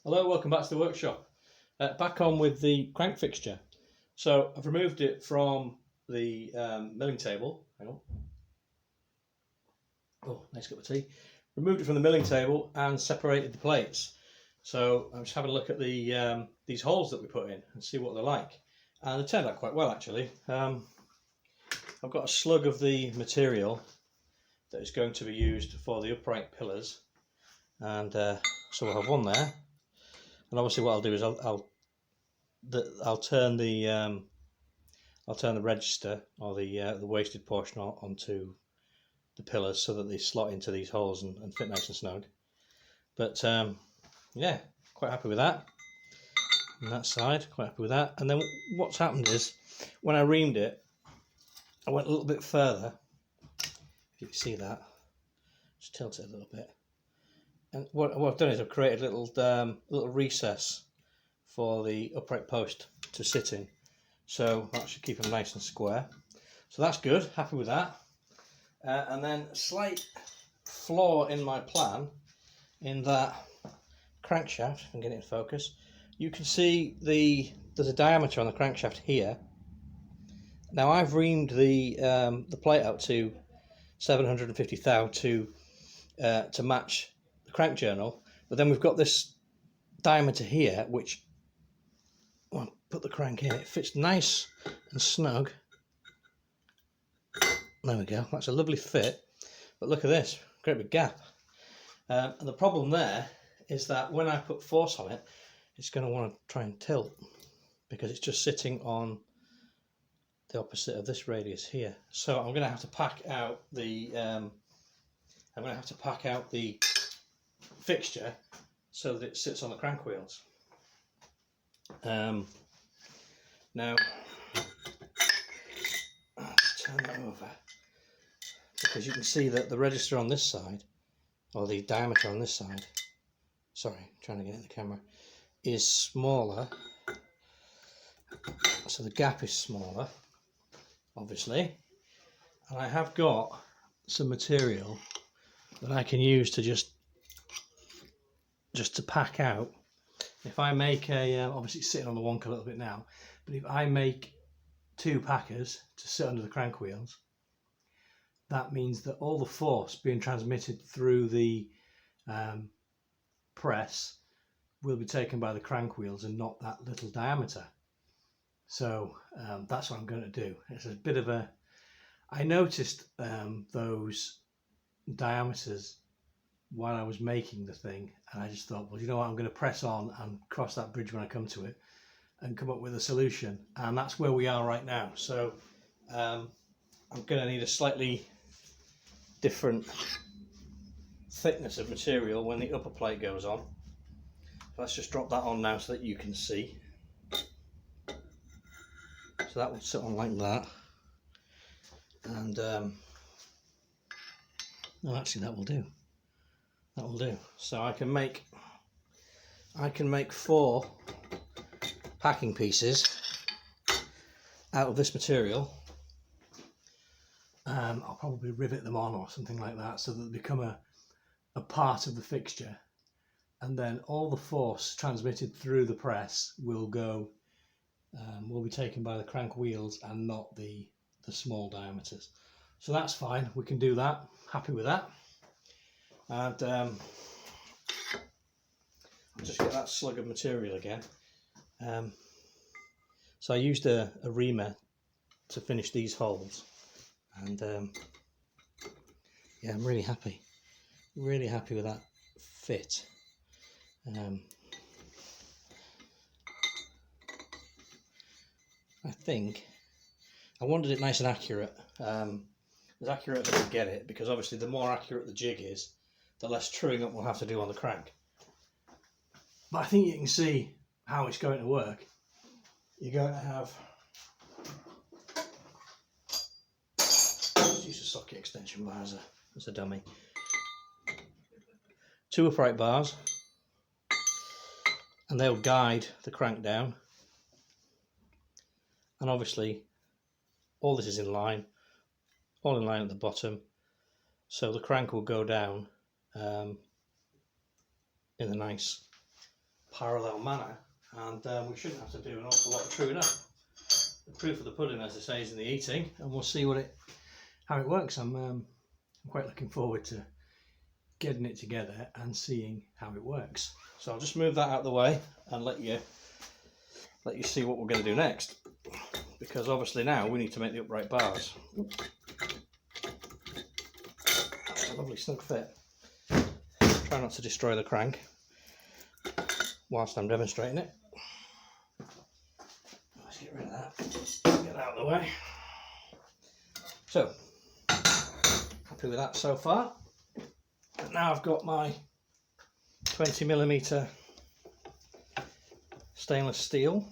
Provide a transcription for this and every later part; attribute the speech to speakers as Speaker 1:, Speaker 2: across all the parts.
Speaker 1: Hello, welcome back to the workshop. Back on with the crank fixture. So I've removed it from the milling table. Hang on. Oh, nice cup of tea. Removed it from the milling table and separated the plates. So I'm just having a look at the these holes that we put in and see what they're like. And they turned out quite well actually. I've got a slug of the material that is going to be used for the upright pillars, and so we'll have one there. And obviously, what I'll do is I'll turn the register or the wasted portion onto the pillars so that they slot into these holes and fit nice and snug. But yeah, quite happy with that. On that side, quite happy with that. And then what's happened is when I reamed it, I went a little bit further. If you can see that, just tilt it a little bit. And what I've done is I've created a little recess for the upright post to sit in. So that should keep them nice and square. So that's good, happy with that. And then a slight flaw in my plan in that crankshaft, if I can get it in focus, you can see there's a diameter on the crankshaft here. Now I've reamed the plate out to 750 thou to match the crank journal, but then we've got this diameter here which, well, put the crank in, it fits nice and snug. There we go, that's a lovely fit, but look at this, great big gap. And the problem there is that when I put force on it, it's going to want to try and tilt because it's just sitting on the opposite of this radius here. So I'm going to have to pack out the fixture so that it sits on the crank wheels. Now I'll just turn that over because you can see that the register on this side, or the diameter on this side, sorry, trying to get it in the camera, is smaller. So the gap is smaller, obviously, and I have got some material that I can use to just to pack out. If I make obviously it's sitting on the wonk a little bit now, but if I make two packers to sit under the crank wheels, that means that all the force being transmitted through the press will be taken by the crank wheels and not that little diameter. So that's what I'm going to do. It's a bit of a, I noticed those diameters while I was making the thing, and I just thought, well, you know what, I'm going to press on and cross that bridge when I come to it and come up with a solution, and that's where we are right now. So I'm going to need a slightly different thickness of material when the upper plate goes on. Let's just drop that on now so that you can see. So that will sit on like that, and no, actually that will do. That will do. So I can make 4 packing pieces out of this material. I'll probably rivet them on or something like that so that they become a part of the fixture, and then all the force transmitted through the press will be taken by the crank wheels and not the small diameters. So that's fine, we can do that, happy with that. And I'll just get that slug of material again. So I used a reamer to finish these holes, and yeah, I'm really happy with that fit. I think I wanted it nice and accurate, as accurate as I could get it, because obviously the more accurate the jig is, the less truing up we'll have to do on the crank. But I think you can see how it's going to work. You're going to have, let's use a socket extension bar as a dummy. 2 upright bars, and they'll guide the crank down. And obviously all this is in line, all in line at the bottom, so the crank will go down in a nice parallel manner, and we shouldn't have to do an awful lot of truing up. The proof of the pudding, as I say, is in the eating, and we'll see how it works. I'm quite looking forward to getting it together and seeing how it works. So I'll just move that out of the way and let you see what we're going to do next, because obviously now we need to make the upright bars. That's a lovely snug fit. Try not to destroy the crank whilst I'm demonstrating it. Let's get rid of that. Get that out of the way. So, happy with that so far. But now I've got my 20mm stainless steel.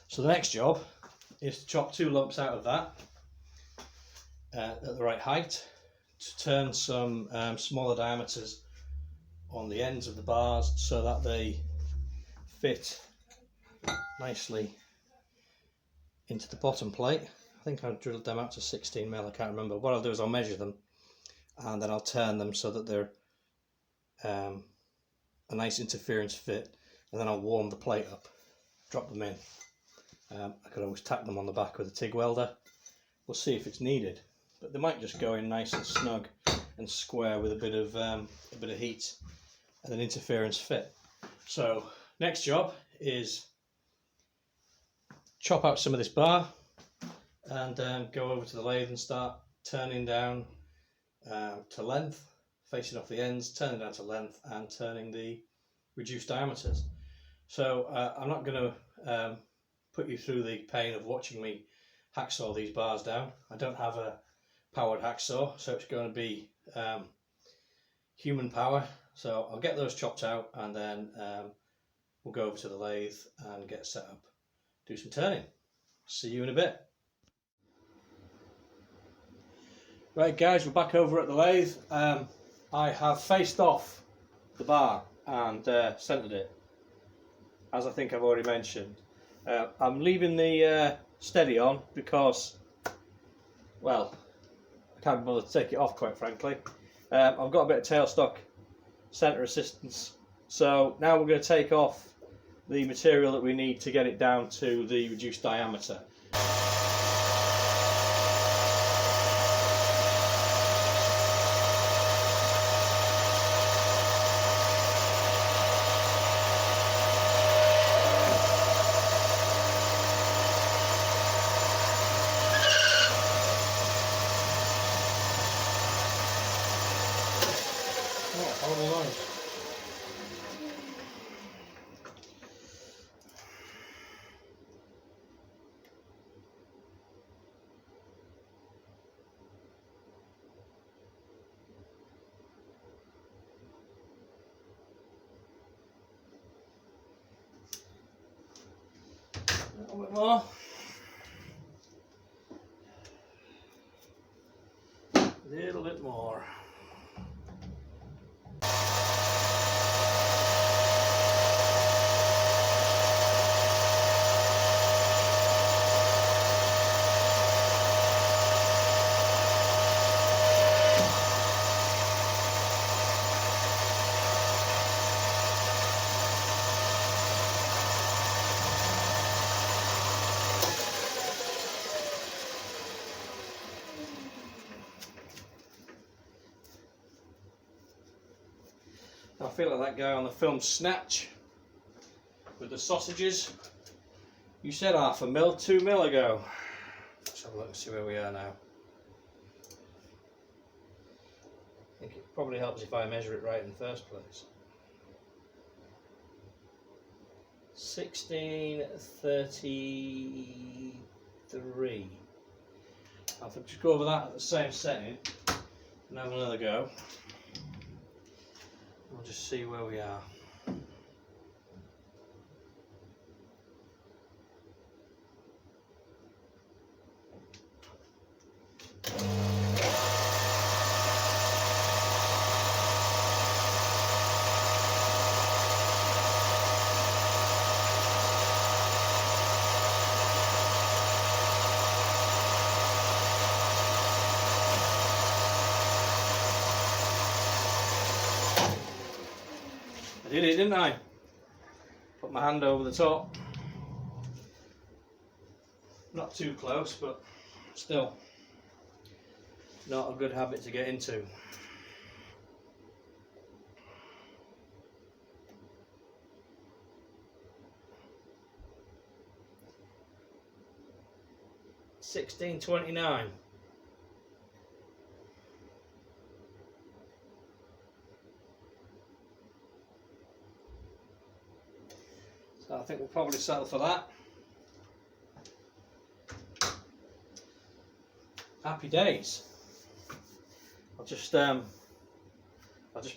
Speaker 1: So the next job is to chop 2 lumps out of that at the right height, to turn some smaller diameters on the ends of the bars so that they fit nicely into the bottom plate. I think I've drilled them out to 16mm, I can't remember. What I'll do is I'll measure them and then I'll turn them so that they're a nice interference fit, and then I'll warm the plate up, drop them in. I could always tack them on the back with a TIG welder. We'll see if it's needed, but they might just go in nice and snug and square with a bit of heat and an interference fit. So next job is chop out some of this bar and go over to the lathe and start turning down to length, facing off the ends, turning down to length and turning the reduced diameters. So I'm not going to put you through the pain of watching me hacksaw these bars down. I don't have a powered hacksaw, so it's going to be human power. So I'll get those chopped out and then we'll go over to the lathe and get set up, do some turning. See you in a bit. Right guys, we're back over at the lathe. I have faced off the bar and centered it, as I think I've already mentioned. I'm leaving the steady on because, well, I can't be bothered to take it off, quite frankly. I've got a bit of tailstock center assistance, so now we're going to take off the material that we need to get it down to the reduced diameter. A little bit more. A little bit more. I feel like that guy on the film Snatch with the sausages. You said 1/2 mil, 2 mil ago. Let's have a look and see where we are now. I think it probably helps if I measure it right in the first place. 1633. I'll just go over that at the same setting and have another go. We'll just see where we are. Did it, didn't I? Put my hand over the top. Not too close, but still not a good habit to get into. $16.29. So I think we'll probably settle for that. Happy days. I'll just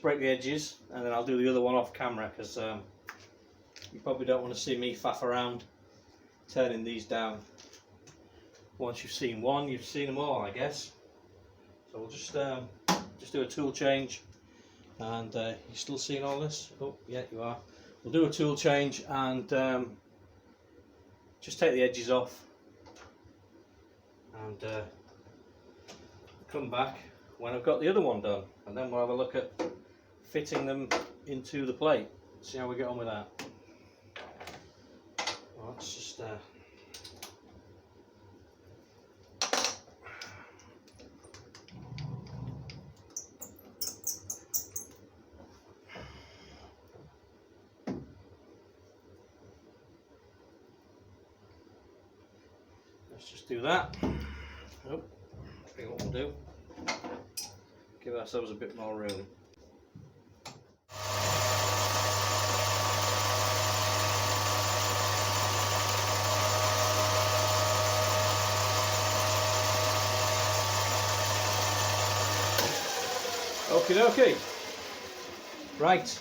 Speaker 1: break the edges and then I'll do the other one off camera, because you probably don't want to see me faff around turning these down. Once you've seen one, you've seen them all, I guess. So we'll just do a tool change. And you still seeing all this? Oh yeah, you are. We'll do a tool change and just take the edges off and come back when I've got the other one done, and then we'll have a look at fitting them into the plate. See how we get on with that. Well, let's just do that. Oh, I think what we'll do, give ourselves a bit more room. Okie dokie. Right,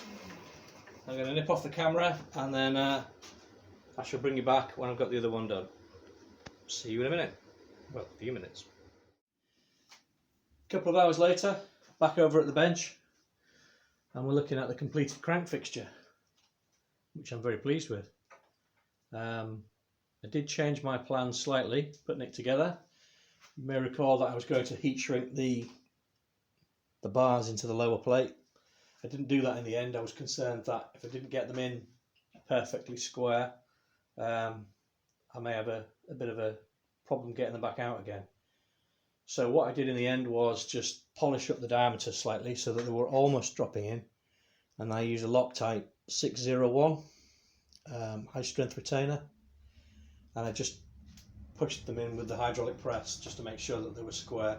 Speaker 1: I'm going to nip off the camera and then I shall bring you back when I've got the other one done. See you in a minute. Well, a few minutes. A couple of hours later, back over at the bench, and we're looking at the completed crank fixture, which I'm very pleased with. I did change my plans slightly, putting it together. You may recall that I was going to heat shrink the bars into the lower plate. I didn't do that in the end. I was concerned that if I didn't get them in perfectly square, I may have a bit of a problem getting them back out again. So what I did in the end was just polish up the diameter slightly so that they were almost dropping in, and I used a Loctite 601 high strength retainer, and I just pushed them in with the hydraulic press just to make sure that they were square,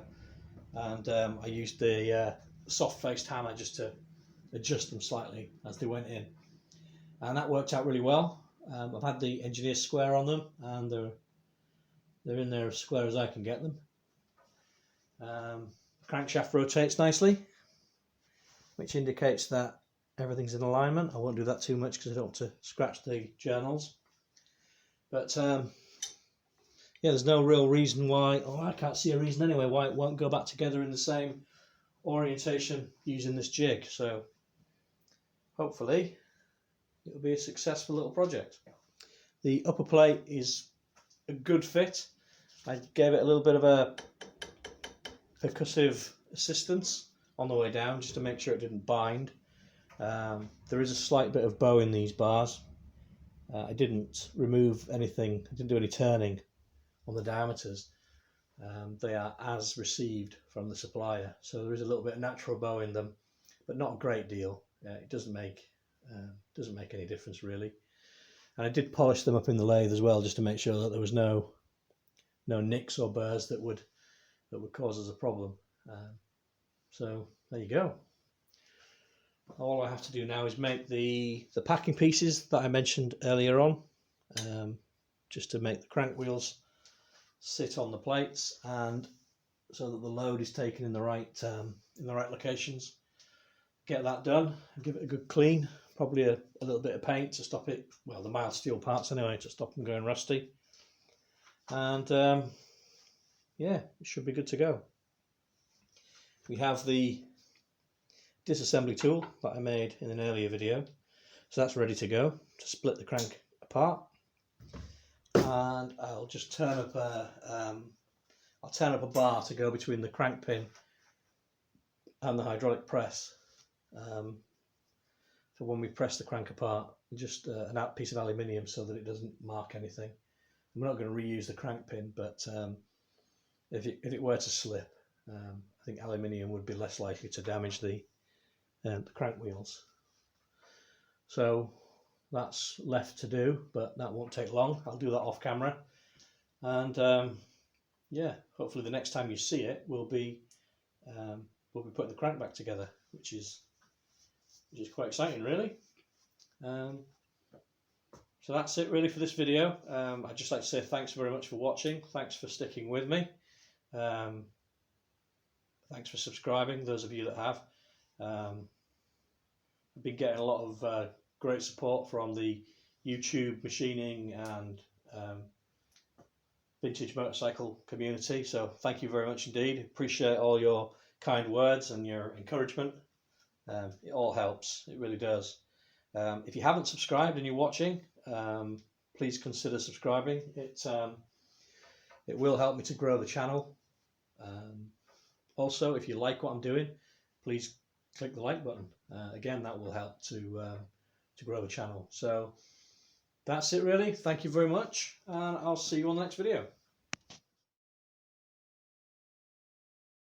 Speaker 1: and I used the soft faced hammer just to adjust them slightly as they went in, and that worked out really well. I've had the engineer square on them, and they're in there as square as I can get them. The crankshaft rotates nicely, which indicates that everything's in alignment. I won't do that too much because I don't want to scratch the journals. But yeah, there's no real reason why, I can't see a reason anyway, why it won't go back together in the same orientation using this jig. So hopefully it'll be a successful little project. The upper plate is a good fit. I gave it a little bit of a percussive assistance on the way down just to make sure it didn't bind. There is a slight bit of bow in these bars. I didn't remove anything, I didn't do any turning on the diameters. They are as received from the supplier, so there is a little bit of natural bow in them, but not a great deal. It doesn't make any difference really. And I did polish them up in the lathe as well, just to make sure that there was no nicks or burrs that would cause us a problem. So there you go. All I have to do now is make the packing pieces that I mentioned earlier on, just to make the crank wheels sit on the plates, and so that the load is taken in the right locations. Get that done and give it a good clean. Probably a little bit of paint to stop it, well, the mild steel parts anyway, to stop them going rusty. And yeah, it should be good to go. We have the disassembly tool that I made in an earlier video, so that's ready to go to split the crank apart. And I'll just turn up a bar to go between the crank pin and the hydraulic press. for when we press the crank apart, just an out piece of aluminium so that it doesn't mark anything. We're not going to reuse the crank pin, but if it were to slip, I think aluminium would be less likely to damage the crank wheels. So that's left to do, but that won't take long. I'll do that off camera, and yeah, hopefully the next time you see it, we'll be putting the crank back together, which is quite exciting, really. So that's it really for this video. I'd just like to say thanks very much for watching. Thanks for sticking with me. Thanks for subscribing, those of you that have. I've been getting a lot of great support from the YouTube machining and vintage motorcycle community, so thank you very much indeed. Appreciate all your kind words and your encouragement. It all helps, it really does. If you haven't subscribed and you're watching, please consider subscribing. It will help me to grow the channel. Also, if you like what I'm doing, please click the like button. Again, that will help to grow the channel. So that's it really. Thank you very much, and I'll see you on the next video.